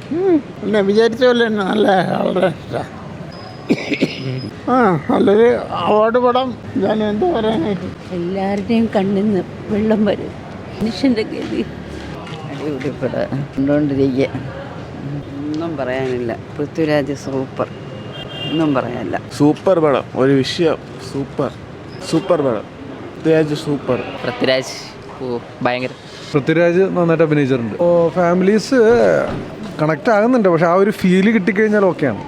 പിന്നെ വിചാരിച്ച പോലെ തന്നെ നല്ല വളരെ ഇഷ്ടമാണ്. നല്ലൊരു അവാർഡ് പടം. ഞാൻ എന്താ പറയാനായിട്ട്, എല്ലാവരുടെയും കണ്ണിന്ന് വെള്ളം വരും. മനുഷ്യൻ്റെ ഗതി അടിപൊളി പടം കണ്ടുകൊണ്ടിരിക്കുക. ഒന്നും പറയാനില്ല. പൃഥ്വിരാജ് സൂപ്പർ, ഒന്നും പറയാനില്ല. സൂപ്പർ പടം, ഒരു വിഷയം. സൂപ്പർ പടം. പൃഥ്വിരാജ് സൂപ്പർ. ഭയങ്കര പൃഥ്വിരാജ് നന്നായിട്ട് അഭിനയിച്ചിട്ടുണ്ട്. ഫാമിലീസ് കണക്റ്റ് ആകുന്നുണ്ട്, പക്ഷെ ആ ഒരു ഫീല് കിട്ടിക്കഴിഞ്ഞാൽ ഓക്കെയാണ്.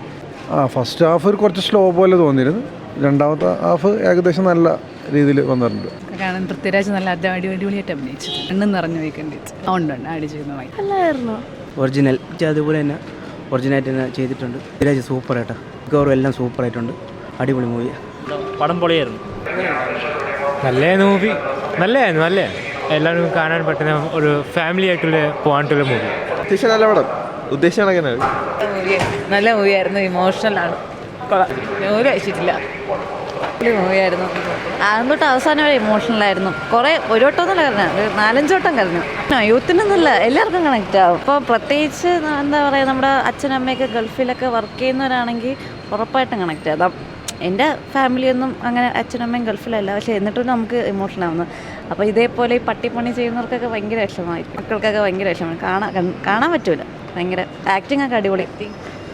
ഫസ്റ്റ് ഹാഫ് ഒരു കുറച്ച് സ്ലോ പോലെ തോന്നിയിരുന്നു. രണ്ടാമത്തെ ഹാഫ് ഏകദേശം നല്ല രീതിയിൽ വന്നിട്ടുണ്ട്. കാരണം പൃഥ്വിരാജ് നല്ല അടിപൊളിയായിട്ട് അഭിനയിച്ചു. എണ്ണം നിറഞ്ഞു വയ്ക്കേണ്ടിട്ട് ഉണ്ട് ആഡ് ചെയ്യുന്നതായി നല്ലായിരുന്നു. ഒറിജിനൽ അതുപോലെ തന്നെ ഒറിജിനായിട്ട് തന്നെ ചെയ്തിട്ടുണ്ട്. പൃഥ്വിരാജ് സൂപ്പറായിട്ടാ, ഗൗരവ് എല്ലാം സൂപ്പറായിട്ടുണ്ട്. അടിപൊളി മൂവി. പടം പൊളിയായിരുന്നു. നല്ല മൂവി, നല്ലതായിരുന്നു. നല്ല എല്ലാവരും കാണാൻ പറ്റുന്ന ഒരു ഫാമിലി ആയിട്ടുള്ള പോകാനായിട്ടുള്ള മൂവി. അത്യാവശ്യം നല്ല പടം, ഉദ്ദേശിച്ച കണക്കാണ്. നല്ല മൂവിയായിരുന്നു. ഇമോഷണലാണ്. മൂവി കഴിച്ചിട്ടില്ല. മൂവിയായിരുന്നു. ആദ്യം തൊട്ട് അവസാനം വരെ ഇമോഷണലായിരുന്നു. കുറേ ഒരു വട്ടമൊന്നുമല്ല കരഞ്ഞു, 4-5 വട്ടം കരഞ്ഞു. യൂത്തിനൊന്നുമില്ല, എല്ലാവർക്കും കണക്റ്റ് ആവും. ഇപ്പോൾ പ്രത്യേകിച്ച് എന്താ പറയുക, നമ്മുടെ അച്ഛനമ്മയൊക്കെ ഗൾഫിലൊക്കെ വർക്ക് ചെയ്യുന്നവരാണെങ്കിൽ ഉറപ്പായിട്ടും കണക്റ്റ് ആകും. എൻ്റെ ഫാമിലിയൊന്നും അങ്ങനെ അച്ഛനമ്മയും ഗൾഫിലല്ല, പക്ഷേ എന്നിട്ടും നമുക്ക് ഇമോഷണൽ ആവുന്നു. അപ്പോൾ ഇതേപോലെ ഈ പട്ടിപ്പണി ചെയ്യുന്നവർക്കൊക്കെ ഭയങ്കര വിഷമമായിരിക്കും. മക്കൾക്കൊക്കെ ഭയങ്കര വിഷമമാണ്. കാണാൻ പറ്റൂല. ഭയങ്കര ആക്ടിങ് ഒക്കെ അടിപൊളി.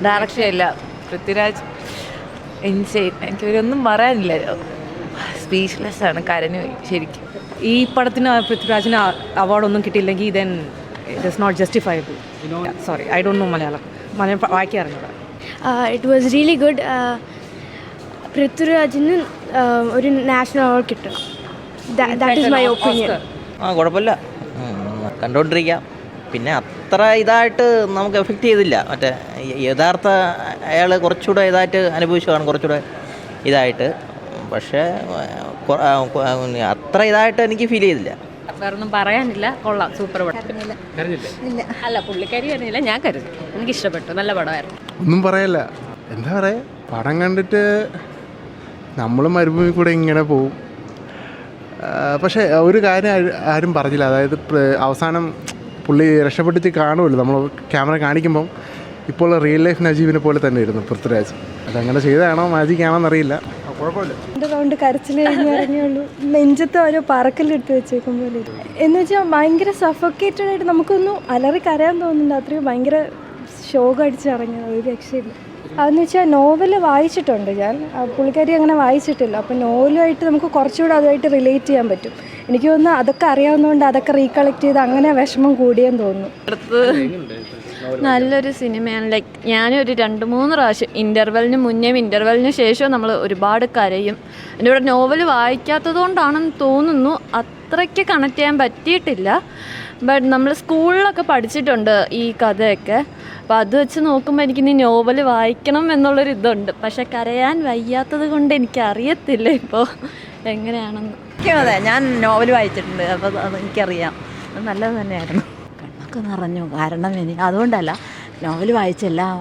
ഡയറക്ഷൻ ഇല്ല. പൃഥ്വിരാജ് ഇൻസൈൻ. എനിക്കൊരൊന്നും പറയാനില്ല. സ്പീച്ച്ലെസ് ആണ്. കരഞ്ഞു പോയി ശരിക്കും. ഈ പടത്തിന് പൃഥ്വിരാജിന് അവാർഡൊന്നും കിട്ടിയില്ലെങ്കിൽ then it is not justifiable. Sorry, I don't know Malayalam വായിക്കാറില്ല. It was really good. പൃഥ്വിരാജിന് ഒരു നാഷണൽ അവാർഡ് കിട്ടണം. That is my opinion. കുഴപ്പമില്ല, കണ്ടുകൊണ്ടിരിക്കാം. പിന്നെ അത്ര ഇതായിട്ട് നമുക്ക് എഫക്റ്റ് ചെയ്തില്ല. മറ്റേ യഥാർത്ഥ അയാൾ കുറച്ചുകൂടെ ഇതായിട്ട് അനുഭവിച്ചതാണ്, കുറച്ചുകൂടെ ഇതായിട്ട്. പക്ഷേ അത്ര ഇതായിട്ട് എനിക്ക് ഫീൽ ചെയ്തില്ല. വേറൊന്നും പറയാനില്ല. കൊള്ളാം, സൂപ്പർ പടം. അല്ല, പുള്ളിക്കാരി കരുതില്ല, ഞാൻ കരുതി. എനിക്കിഷ്ടപ്പെട്ടു. നല്ല പടമായിരുന്നു. ഒന്നും പറയല്ല. എന്താ പറയുക, പടം കണ്ടിട്ട് നമ്മൾ മരുഭൂമി കൂടെ ഇങ്ങനെ പോവും. പക്ഷേ ഒരു കാര്യം ആരും പറഞ്ഞില്ല. അതായത് അവസാനം പുള്ളി രക്ഷപ്പെട്ടിട്ട് കാണുമല്ലോ, നമ്മൾ ക്യാമറ കാണിക്കുമ്പം ഇപ്പോൾ റിയൽ ലൈഫ് നജീബിനെ പോലെ തന്നെ ഇരുന്നു പൃഥ്വിരാജ്. അതങ്ങനെ ചെയ്തതാണോ മാജിക് ആണോ എന്നറിയില്ല. കുഴപ്പമില്ല. എൻ്റെ റൗണ്ട് കരച്ചിൽ കഴിഞ്ഞ് ഇറങ്ങിയുള്ളൂ. നെഞ്ചത്ത് ഓരോ പറക്കലെടുത്ത് വെച്ചേക്കും പോലെ. എന്ന് വെച്ചാൽ ഭയങ്കര സഫോക്കേറ്റഡ് ആയിട്ട് നമുക്കൊന്നും അലറി കരയാൻ തോന്നുന്നുണ്ട്. അത്രയും ഭയങ്കര ഷോക്ക് അടിച്ചിറങ്ങിയത്, ഒരു രക്ഷയില്ല. അതെന്ന് വെച്ചാൽ നോവല് വായിച്ചിട്ടുണ്ട് ഞാൻ. പുള്ളിക്കാരി അങ്ങനെ വായിച്ചിട്ടില്ല. അപ്പോൾ നോവലുമായിട്ട് നമുക്ക് കുറച്ചുകൂടെ അതുമായിട്ട് റിലേറ്റ് ചെയ്യാൻ പറ്റും. എനിക്ക് തോന്നുന്നു അതൊക്കെ അറിയാവുന്നതുകൊണ്ട് അതൊക്കെ റീകളക്ട് ചെയ്ത് അങ്ങനെ വിഷമം കൂടിയെന്ന് തോന്നുന്നു. നല്ലൊരു സിനിമയാണ്. ലൈക്ക് ഞാനൊരു 2-3 പ്രാവശ്യം ഇൻ്റർവെല്ലിന് മുന്നേയും ഇൻ്റർവെല്ലിന് ശേഷവും നമ്മൾ ഒരുപാട് കരയും. എൻ്റെ ഇവിടെ നോവൽ വായിക്കാത്തത് കൊണ്ടാണെന്ന് തോന്നുന്നു അത്രയ്ക്ക് കണക്ട് ചെയ്യാൻ പറ്റിയിട്ടില്ല. ബട്ട് നമ്മൾ സ്കൂളിലൊക്കെ പഠിച്ചിട്ടുണ്ട് ഈ കഥയൊക്കെ. അപ്പോൾ അത് വെച്ച് നോക്കുമ്പോൾ എനിക്കിനി നോവൽ വായിക്കണം എന്നുള്ളൊരു ഇതുണ്ട്. പക്ഷെ കരയാൻ വയ്യാത്തത് കൊണ്ട് എനിക്കറിയത്തില്ല ഇപ്പോൾ എങ്ങനെയാണെന്ന്. അതെ, ഞാൻ നോവൽ വായിച്ചിട്ടുണ്ട്. അപ്പോൾ അതെനിക്കറിയാം. അത് നല്ലത് തന്നെയായിരുന്നു. കണ്ണൊക്കെ നിറഞ്ഞു. കാരണം അതുകൊണ്ടല്ല, നോവൽ വായിച്ചെല്ലാം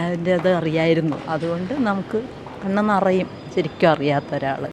അതിൻ്റെ അത് അറിയായിരുന്നു. അതുകൊണ്ട് നമുക്ക് കണ്ണ് നിറയും ശരിക്കും അറിയാത്ത ഒരാൾ.